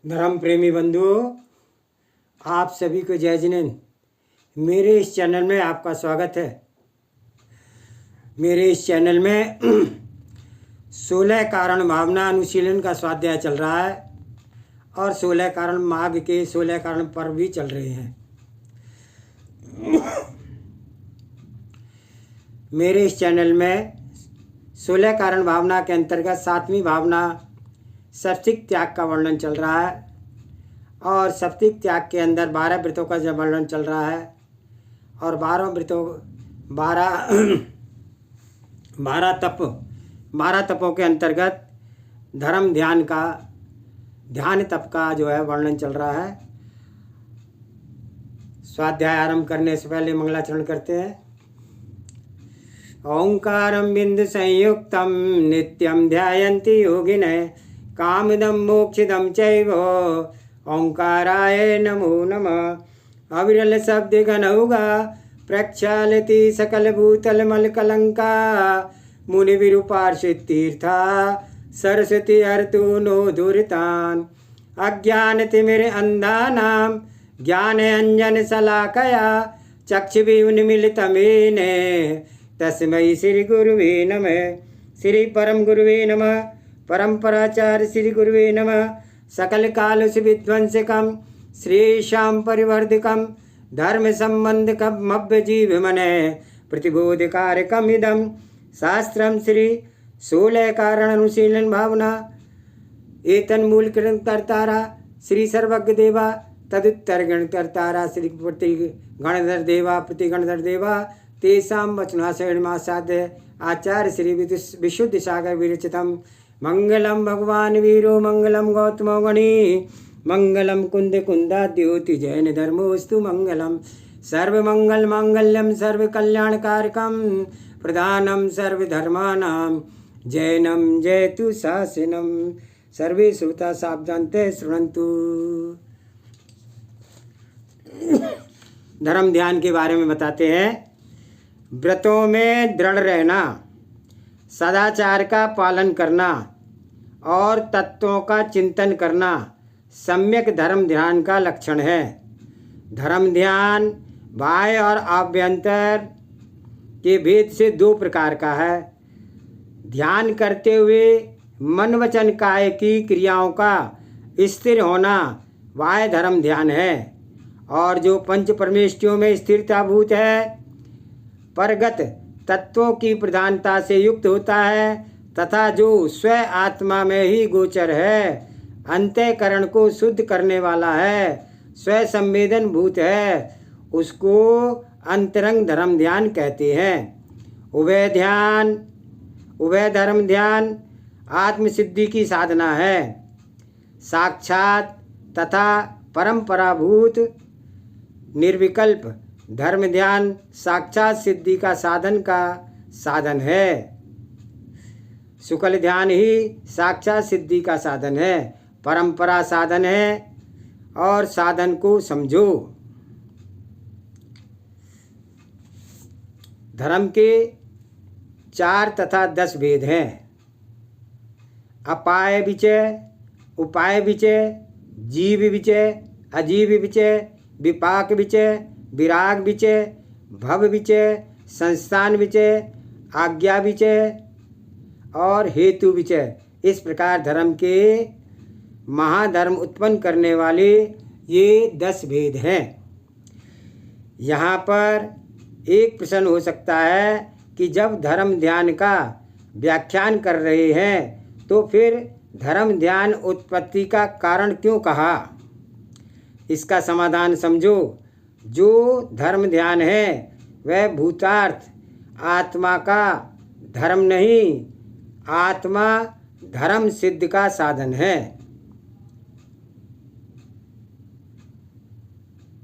धर्म प्रेमी बंधुओं, आप सभी को जय जिनेंद्र। मेरे इस चैनल में आपका स्वागत है। मेरे इस चैनल में 16 कारण भावना अनुशीलन का स्वाध्याय चल रहा है और 16 कारण माघ के 16 कारण पर्व भी चल रहे हैं। मेरे इस चैनल में 16 कारण भावना के अंतर्गत 7वीं भावना सप्तिक त्याग का वर्णन चल रहा है और सप्तिक त्याग के अंदर 12 व्रतों का जब वर्णन चल रहा है और 12 तपों के अंतर्गत धर्म ध्यान तप का जो है वर्णन चल रहा है। स्वाध्याय आरंभ करने से पहले मंगलाचरण करते हैं। ओंकारं बिंदु संयुक्तं नित्यं ध्यायन्ति योगिनः कामदं मोक्षदं चैव ओंकाराय नमो नमः। अविरल शब्द घनौगा प्रक्षालति सकल भूतल मल कलंका मुनि विरूपार्षित तीर्था सरस्वती हरतु नो दुरितान। अज्ञान तिमिर अंधानां ज्ञान अंजन शलाकया चक्षुर्मिलितं तस्मै श्री गुरुवे नमः। श्री परम गुरुवे नमः। परंपराचार्य श्री गुरुवे नमः। सकल काल से विध्वंसकम श्रीशां परिवर्धकम धर्म संबंधकम मभ्य जीव मने प्रतिबोधकारकम इदम शास्त्रम श्री 16 कारण अनुशीलन भावना एतन मूल कर्तारा श्री सर्वज्ञ देवा तदुत्तर गणकर्तारा श्री प्रति गणधर देवा प्रति गणधर देवा तेषां वचनाशयमासाद्य आचार्य श्री विशुद्ध सागर विरचितम। मंगलम भगवान वीरो मंगलम गौतमो गणी मंगलम कुंद कुंदाद्योति जैन धर्मोस्तु मंगलम। सर्वमंगल मांगल्यम सर्व कल्याणकारकम प्रधानम सर्वधर्मानां जैनम जयतु शासनम। सर्वे श्रोता सावधानते शृण्वन्तु। धर्म ध्यान के बारे में बताते हैं। व्रतों में दृढ़ रहना, सदाचार का पालन करना और तत्वों का चिंतन करना सम्यक धर्म ध्यान का लक्षण है। धर्म ध्यान बाह्य और आभ्यंतर के भेद से 2 प्रकार का है। ध्यान करते हुए मन वचन काय की क्रियाओं का स्थिर होना बाह्य धर्म ध्यान है और जो पंच परमेष्ठियों में स्थिरताभूत है, परगत तत्वों की प्रधानता से युक्त होता है तथा जो स्व आत्मा में ही गोचर है, अंतःकरण को शुद्ध करने वाला है, स्व संवेदन भूत है, उसको अंतरंग धर्म ध्यान कहते हैं। उभय धर्म ध्यान आत्म सिद्धि की साधना है। साक्षात तथा परंपराभूत निर्विकल्प धर्म ध्यान साक्षात सिद्धि का साधन है। शुक्ल ध्यान ही साक्षात सिद्धि का साधन है, परंपरा साधन है और साधन को समझो। धर्म के 4 तथा 10 भेद हैं। अपाय विचय, उपाय विचय, जीव विचय, अजीव विचय, विपाक विचय, विराग विचय, भव विचय, संस्थान विचय, आज्ञा विचय और हेतु विचय। इस प्रकार धर्म के महाधर्म उत्पन्न करने वाले ये 10 भेद हैं। यहाँ पर एक प्रश्न हो सकता है कि जब धर्म ध्यान का व्याख्यान कर रहे हैं तो फिर धर्म ध्यान उत्पत्ति का कारण क्यों कहा। इसका समाधान समझो। जो धर्म ध्यान है वह भूतार्थ आत्मा का धर्म नहीं, आत्मा धर्म सिद्ध का साधन है।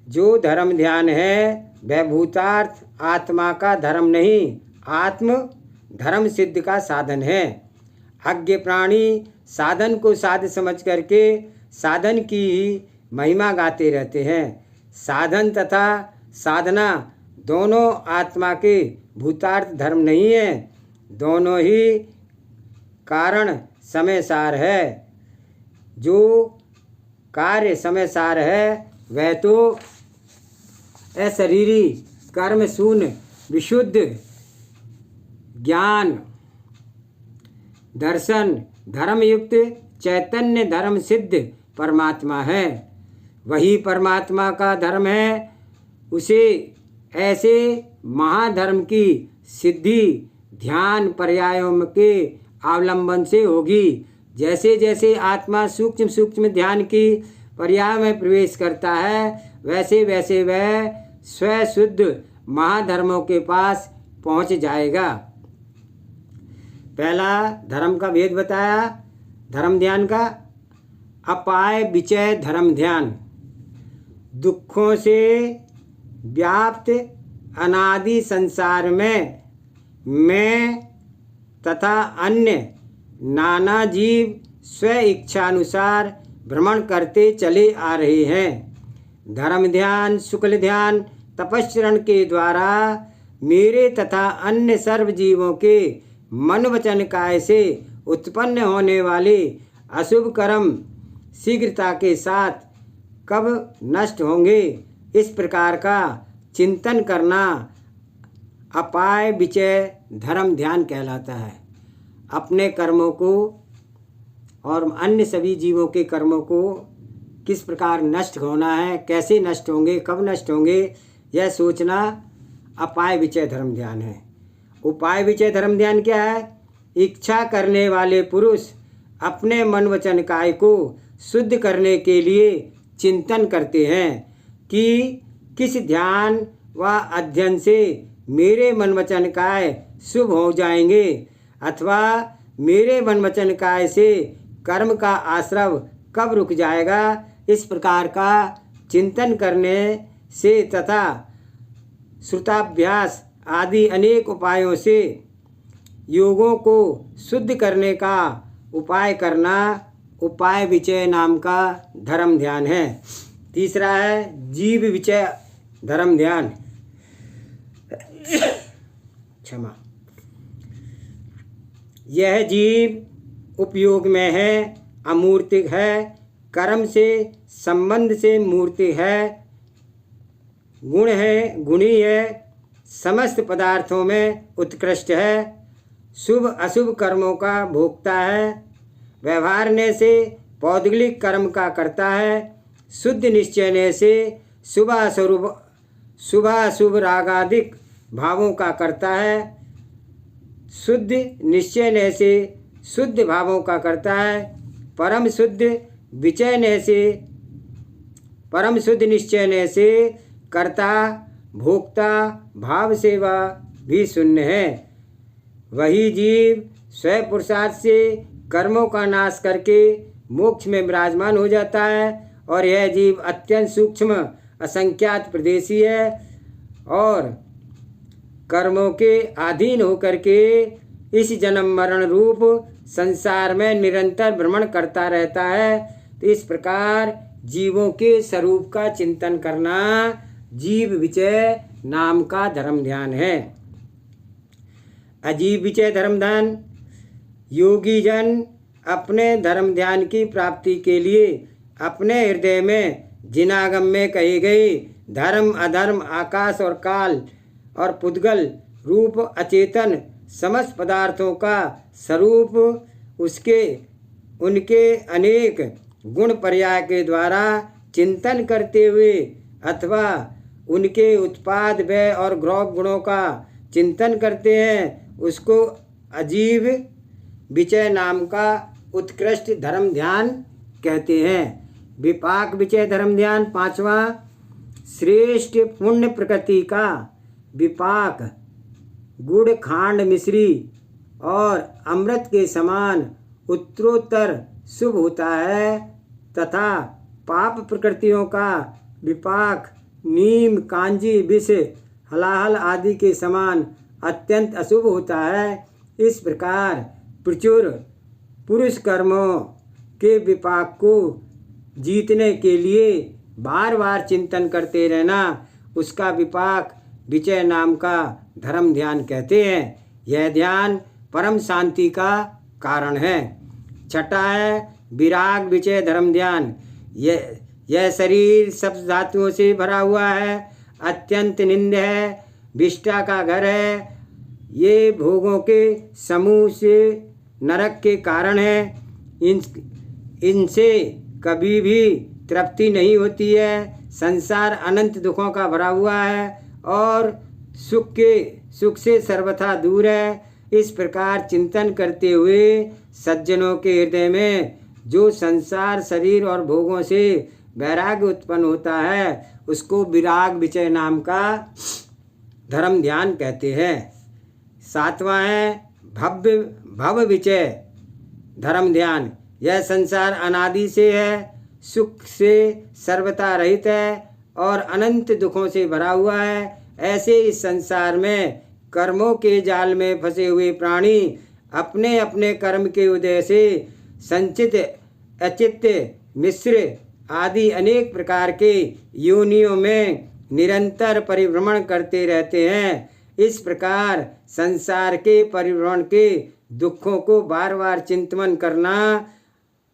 जो धर्म ध्यान है वह भूतार्थ आत्मा का धर्म नहीं, आत्म धर्म सिद्ध का साधन है। अज्ञ प्राणी साधन को साध समझ करके साधन की महिमा गाते रहते हैं। साधन तथा साधना दोनों आत्मा के भूतार्थ धर्म नहीं है, दोनों ही कारण समय सार है। जो कार्य समय सार है, वह तो अशरीरी कर्म शून्य विशुद्ध ज्ञान दर्शन धर्मयुक्त चैतन्य धर्म सिद्ध परमात्मा है। वही परमात्मा का धर्म है। उसे ऐसे महाधर्म की सिद्धि ध्यान पर्यायों के अवलंबन से होगी। जैसे जैसे आत्मा सूक्ष्म सूक्ष्म ध्यान की पर्याय में प्रवेश करता है, वैसे वैसे वह स्वशुद्ध महाधर्मों के पास पहुंच जाएगा। पहला धर्म का भेद बताया, धर्म ध्यान का। अपाय विचय धर्म ध्यान। दुखों से व्याप्त अनादि संसार में मैं तथा अन्य नाना जीव स्व इच्छानुसार भ्रमण करते चले आ रहे हैं। धर्म ध्यान शुक्ल ध्यान तपश्चरण के द्वारा मेरे तथा अन्य सर्व जीवों के मन वचन काय से उत्पन्न होने वाले अशुभ कर्म शीघ्रता के साथ कब नष्ट होंगे, इस प्रकार का चिंतन करना अपाय विचय धर्म ध्यान कहलाता है। अपने कर्मों को और अन्य सभी जीवों के कर्मों को किस प्रकार नष्ट होना है, कैसे नष्ट होंगे, कब नष्ट होंगे, यह सोचना अपाय विचय धर्म ध्यान है। उपाय विचय धर्म ध्यान क्या है? इच्छा करने वाले पुरुष अपने मन वचन काय को शुद्ध करने के लिए चिंतन करते हैं कि किस ध्यान व अध्ययन से मेरे मन वचन काय शुभ हो जाएंगे, अथवा मेरे मन वचन काय से कर्म का आश्रव कब रुक जाएगा। इस प्रकार का चिंतन करने से तथा श्रुताभ्यास आदि अनेक उपायों से योगों को शुद्ध करने का उपाय करना उपाय विचय नाम का धर्म ध्यान है। तीसरा है जीव विचय धर्म ध्यान। क्षमा। यह जीव उपयोग में है, अमूर्तिक है, कर्म से संबंध से मूर्ति है, गुण है, गुणी है, समस्त पदार्थों में उत्कृष्ट है, शुभ अशुभ कर्मों का भोगता है, व्यवहारने से पौद्गलिक कर्म का करता है, शुद्ध निश्चयने से शुभ अशुभ रागादिक भावों का करता है, शुद्ध निश्चयने से शुद्ध भावों का करता है, परम शुद्ध निश्चयने से कर्ता भोक्ता भाव से वह भी शून्य है। वही जीव स्वयं पुरुषार्थ से कर्मों का नाश करके मोक्ष में विराजमान हो जाता है, और यह जीव अत्यंत सूक्ष्म असंख्यात प्रदेशी है और कर्मों के अधीन होकर के इस जन्म मरण रूप संसार में निरंतर भ्रमण करता रहता है। तो इस प्रकार जीवों के स्वरूप का चिंतन करना जीव विचय नाम का धर्म ध्यान है। अजीव विचय धर्म ध्यान। योगी जन अपने धर्म ध्यान की प्राप्ति के लिए अपने हृदय में जिनागम में कही गई धर्म अधर्म आकाश और काल और पुद्गल रूप अचेतन समस्त पदार्थों का स्वरूप उनके अनेक गुण पर्याय के द्वारा चिंतन करते हुए अथवा उनके उत्पाद व्यय और ग्रौक गुणों का चिंतन करते हैं, उसको अजीव विचय नाम का उत्कृष्ट धर्म ध्यान कहते हैं। विपाक विचय धर्म ध्यान। पांचवा, श्रेष्ठ पुण्य प्रकृति का विपाक गुड़ खांड मिश्री और अमृत के समान उत्तरोत्तर शुभ होता है, तथा पाप प्रकृतियों का विपाक नीम कांजी विष हलाहल आदि के समान अत्यंत अशुभ होता है। इस प्रकार प्रचुर पुरुष कर्मों के विपाक को जीतने के लिए बार बार चिंतन करते रहना उसका विपाक विचय नाम का धर्म ध्यान कहते हैं। यह ध्यान परम शांति का कारण है। छठा है विराग विचय धर्म ध्यान। यह शरीर सब धातुओं से भरा हुआ है, अत्यंत निंद है, विष्टा का घर है। ये भोगों के समूह से नरक के कारण है। इनसे कभी भी तृप्ति नहीं होती है। संसार अनंत दुखों का भरा हुआ है और सुख से सर्वथा दूर है। इस प्रकार चिंतन करते हुए सज्जनों के हृदय में जो संसार शरीर और भोगों से वैराग्य उत्पन्न होता है उसको विराग विचय नाम का धर्म ध्यान कहते हैं। 7वां है भव विचय धर्म ध्यान। यह संसार अनादि से है, सुख से सर्वथा रहित है और अनंत दुखों से भरा हुआ है। ऐसे इस संसार में कर्मों के जाल में फंसे हुए प्राणी अपने अपने कर्म के उदय से संचित अचित्य मिश्र आदि अनेक प्रकार के योनियों में निरंतर परिभ्रमण करते रहते हैं। इस प्रकार संसार के परिभ्रमण के दुखों को बार बार चिंतन करना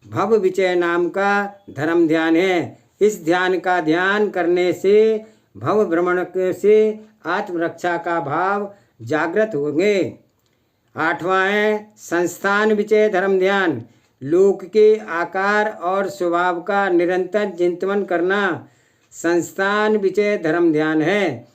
भव विचय नाम का धर्म ध्यान है। इस ध्यान का ध्यान करने से भव भ्रमण से आत्मरक्षा का भाव जागृत होंगे। 8वां है संस्थान विचय धर्म ध्यान। लोक के आकार और स्वभाव का निरंतर चिंतन करना संस्थान विचय धर्म ध्यान है।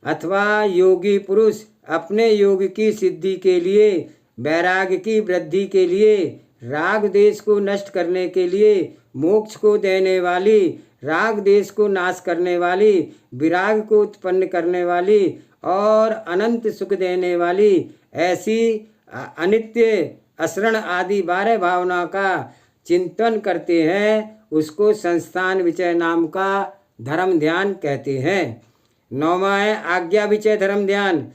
अथवा योगी पुरुष अपने योग की सिद्धि के लिए, वैराग्य की वृद्धि के लिए, राग देश को नष्ट करने के लिए, मोक्ष को देने वाली, राग देश को नाश करने वाली, विराग को उत्पन्न करने वाली और अनंत सुख देने वाली ऐसी अनित्य असरण आदि 12 भावना का चिंतन करते हैं उसको संस्थान विचय नाम का धर्म ध्यान कहते हैं। 9वां है आज्ञा विचय धर्म ध्यान।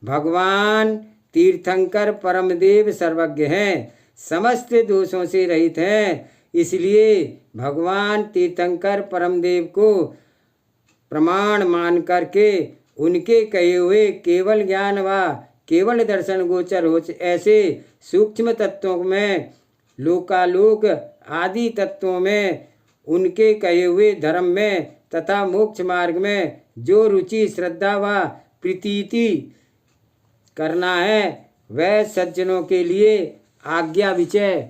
भगवान तीर्थंकर परमदेव सर्वज्ञ हैं, समस्त दोषों से रहित हैं, इसलिए भगवान तीर्थंकर परमदेव को प्रमाण मान करके उनके कहे हुए केवल ज्ञान व केवल दर्शन गोचर हो ऐसे सूक्ष्म तत्वों में, लोकालोक आदि तत्वों में, उनके कहे हुए धर्म में तथा मोक्ष मार्ग में जो रुचि श्रद्धा व प्रीति करना है वह सज्जनों के लिए आज्ञा विचय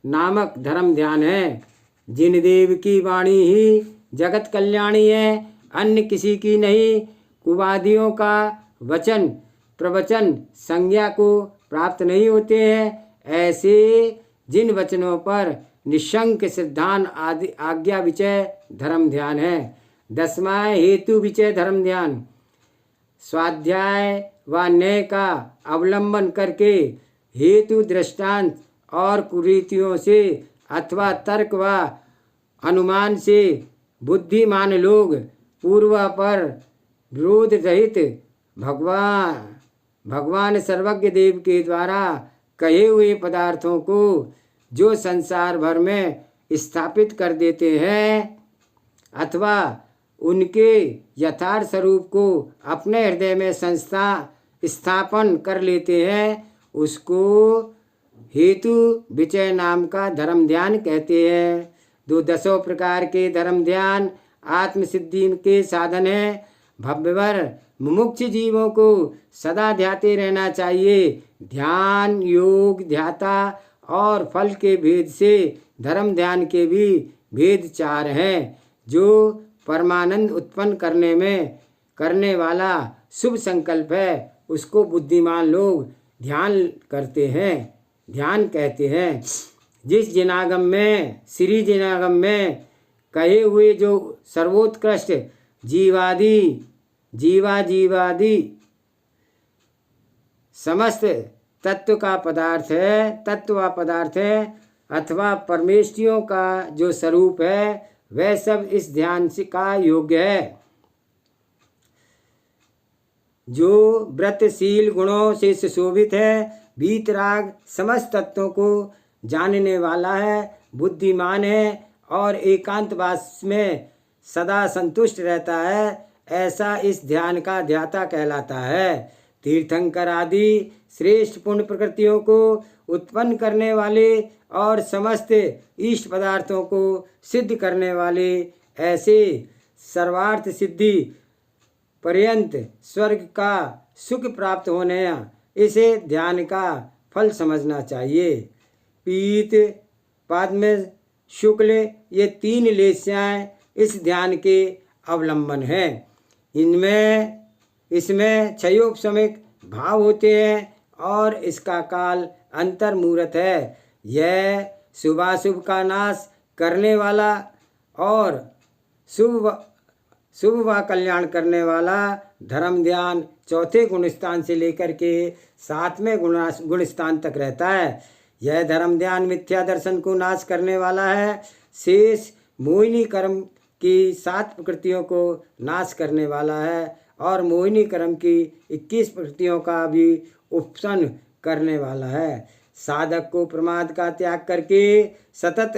नामक धर्म ध्यान है। जिन देव की वाणी ही जगत कल्याणी है, अन्य किसी की नहीं, कुवादियों का वचन प्रवचन संज्ञा को प्राप्त नहीं होते हैं, ऐसे जिन वचनों पर निशंक सिद्धांत आदि आज्ञा विचय धर्म ध्यान है। 10वां हेतु विचय धर्म ध्यान। स्वाध्याय व न्याय का अवलंबन करके हेतु दृष्टांत और कुरीतियों से अथवा तर्क व अनुमान से बुद्धिमान लोग पूर्व पर विरोध रहित भगवान सर्वज्ञ देव के द्वारा कहे हुए पदार्थों को जो संसार भर में स्थापित कर देते हैं अथवा उनके यथार्थ स्वरूप को अपने हृदय में स्थापन कर लेते हैं उसको हेतु विचय नाम का धर्म ध्यान कहते हैं। 10 प्रकार के धर्म ध्यान आत्मसिद्धि के साधन है। भव्यवर मुमुक्ष जीवों को सदा ध्याते रहना चाहिए। ध्यान योग ध्याता और फल के भेद से धर्म ध्यान के भी भेद 4 हैं। जो परमानंद उत्पन्न करने वाला शुभ संकल्प है उसको बुद्धिमान लोग ध्यान कहते हैं। जिस जिनागम में श्री जिनागम में कहे हुए जो सर्वोत्कृष्ट जीवादि समस्त तत्व का पदार्थ है अथवा परमेष्ठियों का जो स्वरूप है वह सब इस ध्यान से का योग्य है। जो व्रतशील गुणों से सुशोभित है, वीतराग समस्त तत्वों को जानने वाला है, बुद्धिमान है और एकांतवास में सदा संतुष्ट रहता है, ऐसा इस ध्यान का ध्याता कहलाता है। तीर्थंकर आदि श्रेष्ठ पुण्य प्रकृतियों को उत्पन्न करने वाले और समस्त इष्ट पदार्थों को सिद्ध करने वाले ऐसे सर्वार्थ सिद्धि पर्यंत स्वर्ग का सुख प्राप्त होने इसे ध्यान का फल समझना चाहिए। पीत, पद्म, शुक्ल ये तीन लेस्याएँ इस ध्यान के अवलंबन हैं। इसमें क्षयोपशमिक भाव होते हैं और इसका काल अंतर्मुहूर्त है। यह शुभाशुभ का नाश करने वाला और शुभ व कल्याण करने वाला धर्म ध्यान चौथे गुण स्थान से लेकर के 7वें गुण स्थान तक रहता है। यह धर्म ध्यान मिथ्या दर्शन को नाश करने वाला है। शेष मोहिनी कर्म की 7 प्रकृतियों को नाश करने वाला है और मोहिनी कर्म की 21 प्रकृतियों का भी उपशन करने वाला है। साधक को प्रमाद का त्याग करके सतत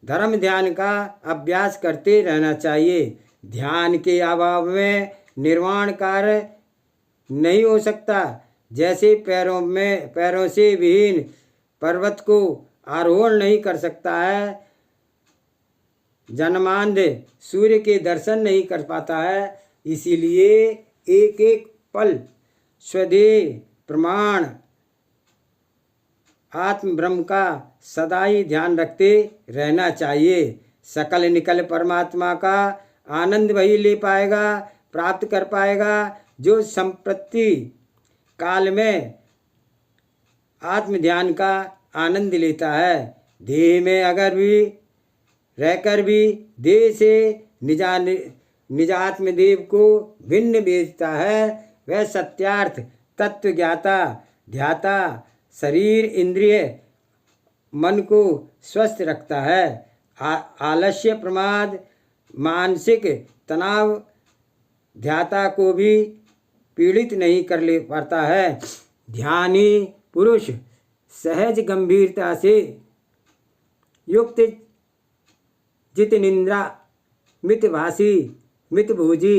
धर्म ध्यान का अभ्यास करते रहना चाहिए। ध्यान के अभाव में निर्वाण कार्य नहीं हो सकता। जैसे पैरों से विहीन पर्वत को आरोहण नहीं कर सकता है, जन्मांध सूर्य के दर्शन नहीं कर पाता है, इसीलिए एक एक पल स्वदेह प्रमाण आत्म ब्रह्म का सदा ही ध्यान रखते रहना चाहिए। सकल निकल परमात्मा का आनंद वही ले पाएगा, प्राप्त कर पाएगा जो संप्रति काल में आत्म ध्यान का आनंद लेता है। देह में अगर भी रहकर भी देह से निजात्म देव को भिन्न बेचता है, वह सत्यार्थ तत्व ज्ञाता ध्याता शरीर इंद्रिय मन को स्वस्थ रखता है। आलस्य प्रमाद मानसिक तनाव ध्याता को भी पीड़ित नहीं कर ले पाता है। ध्यानी पुरुष सहज गंभीरता से युक्त जित निंद्रा मितभाषी मितभोजी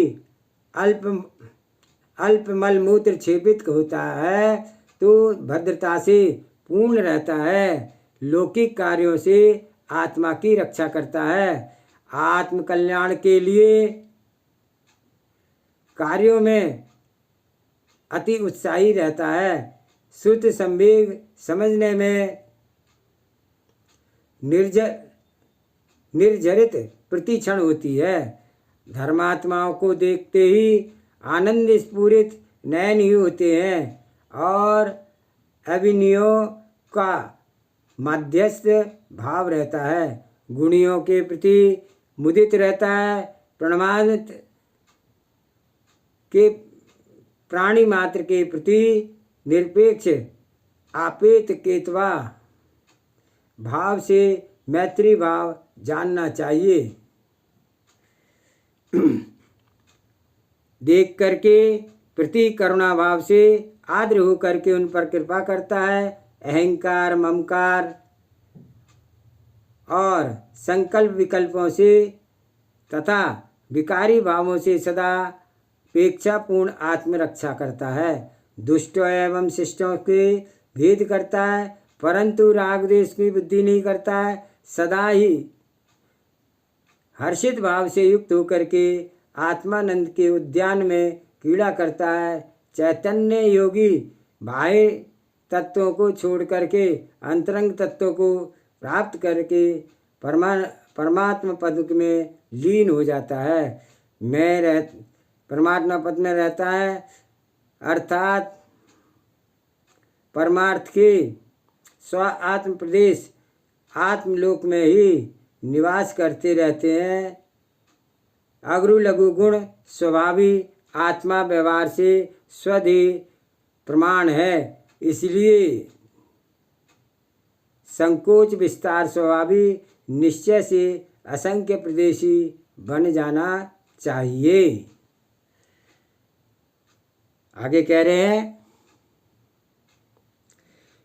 अल्प मलमूत्र क्षेपित होता है तो भद्रता से पूर्ण रहता है। लौकिक कार्यों से आत्मा की रक्षा करता है। आत्म कल्याण के लिए कार्यों में अति उत्साही रहता है। शुद्ध संवेग समझने में निर्जरित प्रतिक्षण होती है। धर्मात्माओं को देखते ही आनंद स्फुरित नयन ही होते हैं और अभिनयों का मध्यस्थ भाव रहता है। गुणियों के प्रति मुदित रहता है। प्राणी मात्र के प्रति निरपेक्ष आपेत केतवा भाव से मैत्री भाव जानना चाहिए। देख करके प्रति करुणा भाव से आदर हो करके उन पर कृपा करता है। अहंकार ममकार और संकल्प विकल्पों से तथा विकारी भावों से सदा अपेक्षापूर्ण आत्मरक्षा करता है। दुष्टों एवं शिष्टों के भेद करता है, परंतु राग द्वेष की बुद्धि नहीं करता है। सदा ही हर्षित भाव से युक्त होकर के आत्मानंद के उद्यान में क्रीड़ा करता है। चैतन्य योगी बाह्य तत्वों को छोड़ करके अंतरंग तत्वों को प्राप्त करके परमात्मा पद में लीन हो जाता है। परमात्मा पद में रहता है, अर्थात परमार्थ के स्व आत्म प्रदेश आत्मलोक में ही निवास करते रहते हैं। अग्रु लघु गुण स्वभावी आत्मा व्यवहार से स्वदेह प्रमाण है, इसलिए संकोच विस्तार स्वभावी निश्चय से असंख्य प्रदेशी बन जाना चाहिए। आगे कह रहे हैं,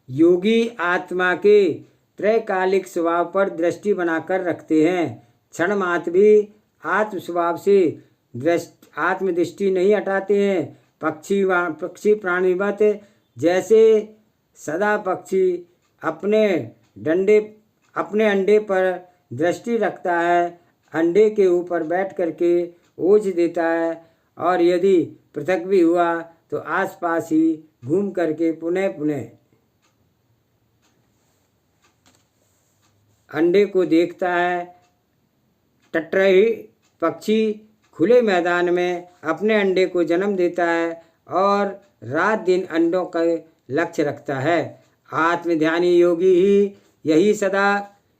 योगी आत्मा के त्रैकालिक स्वभाव पर दृष्टि बनाकर रखते हैं। क्षण मात्र भी आत्म स्वभाव से आत्मदृष्टि नहीं हटाते हैं। पक्षी प्राणिवत जैसे सदा पक्षी अपने अंडे पर दृष्टि रखता है, अंडे के ऊपर बैठ करके ओझ देता है, और यदि पृथक भी हुआ तो आसपास ही घूम करके पुनः पुनः अंडे को देखता है। टटरही पक्षी खुले मैदान में अपने अंडे को जन्म देता है और रात दिन अंडों का लक्ष्य रखता है। आत्मध्यानी योगी ही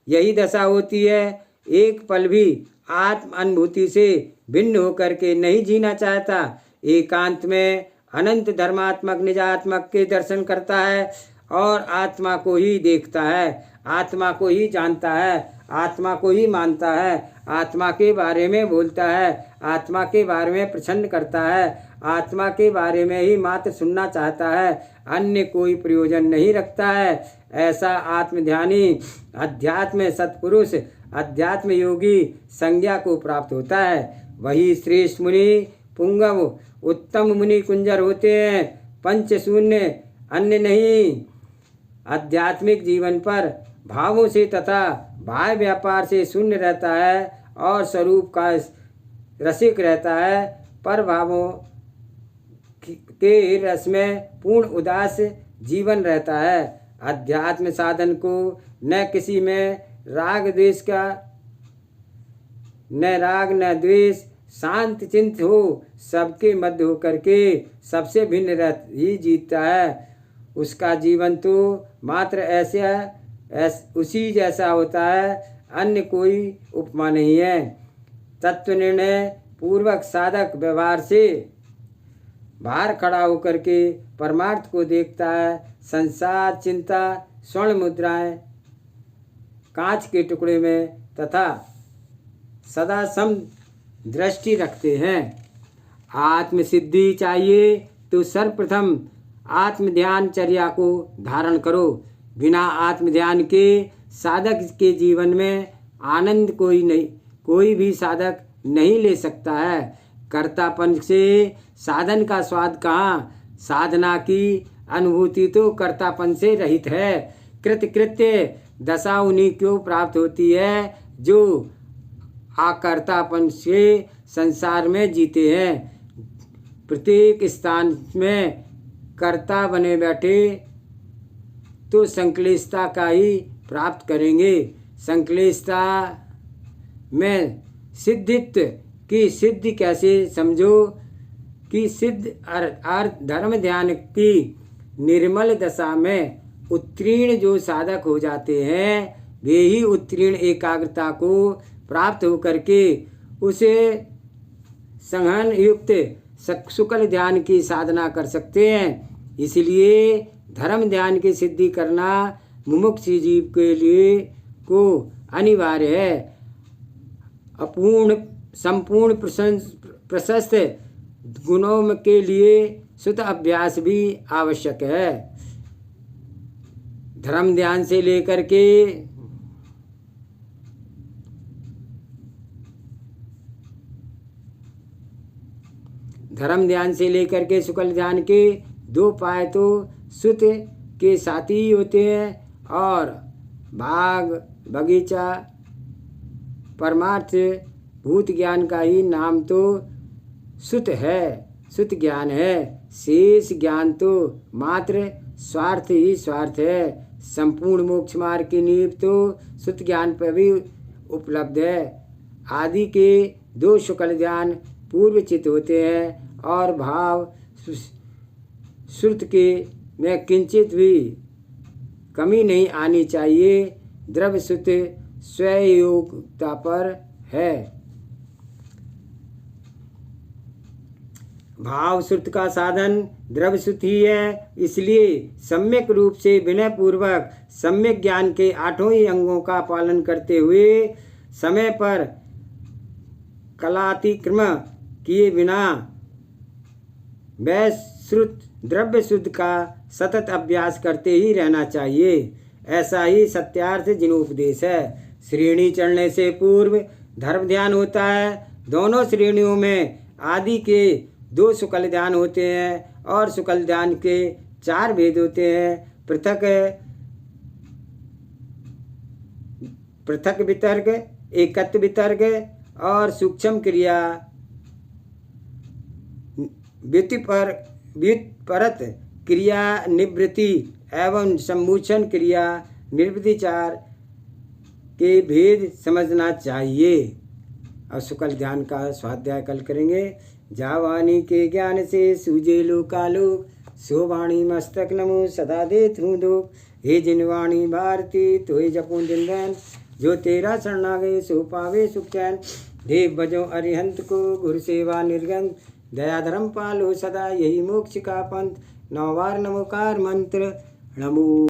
यही दशा होती है। एक पल भी आत्म अनुभूति से भिन्न होकर के नहीं जीना चाहता। एकांत में अनंत धर्मात्मक निजात्मक के दर्शन करता है और आत्मा को ही देखता है, आत्मा को ही जानता है, आत्मा को ही मानता है, आत्मा के बारे में बोलता है, आत्मा के बारे में प्रसन्न करता है, आत्मा के बारे में ही मात्र सुनना चाहता है, अन्य कोई प्रयोजन नहीं रखता है। ऐसा आत्मध्यानी अध्यात्म सत्पुरुष अध्यात्म योगी संज्ञा को प्राप्त होता है। वही श्रेष्ठ मुनि पुंगव उत्तम मुनि कुंजर होते हैं। पंच शून्य अन्य नहीं। आध्यात्मिक जीवन पर भावों से तथा भाव व्यापार से शून्य रहता है और स्वरूप का रसिक रहता है। पर भावों के रस में पूर्ण उदास जीवन रहता है। अध्यात्म साधन को न किसी में राग न द्वेष, शांत चिंत हो सबके मध्य होकर के सबसे भिन्न रह ही जीतता है। उसका जीवन तो मात्र उसी जैसा होता है, अन्य कोई उपमा नहीं है। तत्व निर्णय पूर्वक साधक व्यवहार से बाहर खड़ा होकर के परमार्थ को देखता है। संसार चिंता स्वर्ण मुद्राएं कांच के टुकड़े में तथा सदा सम दृष्टि रखते हैं। आत्म सिद्धि चाहिए तो सर्वप्रथम आत्म ध्यान चर्या को धारण करो। बिना आत्म ध्यान के साधक के जीवन में आनंद कोई भी साधक नहीं ले सकता है। कर्तापन से साधन का स्वाद कहाँ? साधना की अनुभूति तो कर्तापन से रहित है। कृत्य दशा उन्हीं को प्राप्त होती है जो आकर्तापन से संसार में जीते हैं। प्रत्येक स्थान में कर्ता बने बैठे तो संक्लिष्टता का ही प्राप्त करेंगे। संक्लिष्टता में सिद्धित्व की सिद्धि कैसे समझो कि सिद्ध अर्थ धर्म ध्यान की निर्मल दशा में उत्तीर्ण जो साधक हो जाते हैं वे ही उत्तीर्ण एकाग्रता को प्राप्त होकर के उसे संहन युक्त सुकल ध्यान की साधना कर सकते हैं। इसलिए धर्म ध्यान की सिद्धि करना मुमुक्ष जीव के लिए को अनिवार्य है। संपूर्ण प्रशस्त गुणों के लिए शुद्ध अभ्यास भी आवश्यक है। धर्म ध्यान से लेकर के शुक्ल ध्यान के दो पाए तो सुत के साथी होते हैं और बाग बगीचा परमार्थ भूत ज्ञान का ही नाम तो सुत है, सुत ज्ञान है। शेष ज्ञान तो मात्र स्वार्थ ही स्वार्थ है। संपूर्ण मोक्ष मार्ग की नींव तो सुत ज्ञान पर भी उपलब्ध है। आदि के दो शुक्ल ध्यान पूर्वचित होते हैं और भाव श्रुत के में किंचित भी कमी नहीं आनी चाहिए। द्रव्य सुत स्वयोगता पर है। भाव श्रुत का साधन द्रव्य श्रुत ही है। इसलिए सम्यक रूप से विनय पूर्वक सम्यक ज्ञान के आठों ही अंगों का पालन करते हुए समय पर कलातिक्रम किए बिना वह श्रुत द्रव्य शुद्ध का सतत अभ्यास करते ही रहना चाहिए। ऐसा ही सत्यार्थ जिनोपदेश है। श्रेणी चढ़ने से पूर्व धर्म ध्यान होता है। दोनों श्रेणियों में आदि के 2 शुक्ल ध्यान होते हैं और शुक्ल ध्यान के 4 भेद होते हैं। पृथक वितर्क, एकत्व वितर्क और सूक्ष्म क्रिया, व्युत्परत क्रिया, निवृत्ति एवं सम्मोचन क्रिया, निवृत्ति 4 के भेद समझना चाहिए। और शुक्ल ध्यान का स्वाध्याय कल करेंगे। जावानी के ज्ञान से सूझे लोकालोक, सो वाणी मस्तक नमो सदा देत हूँ दुख। हे जिनवाणी भारती तोय जपो दिन रैन, जो तेरा शरणा गए सो पावे सुख चैन। देव बजो अरिहंत को गुरु सेवा निर्गंध, दया धर्म पालो सदा यही मोक्ष का पंथ। 9 बार नमोकार मंत्र नमो।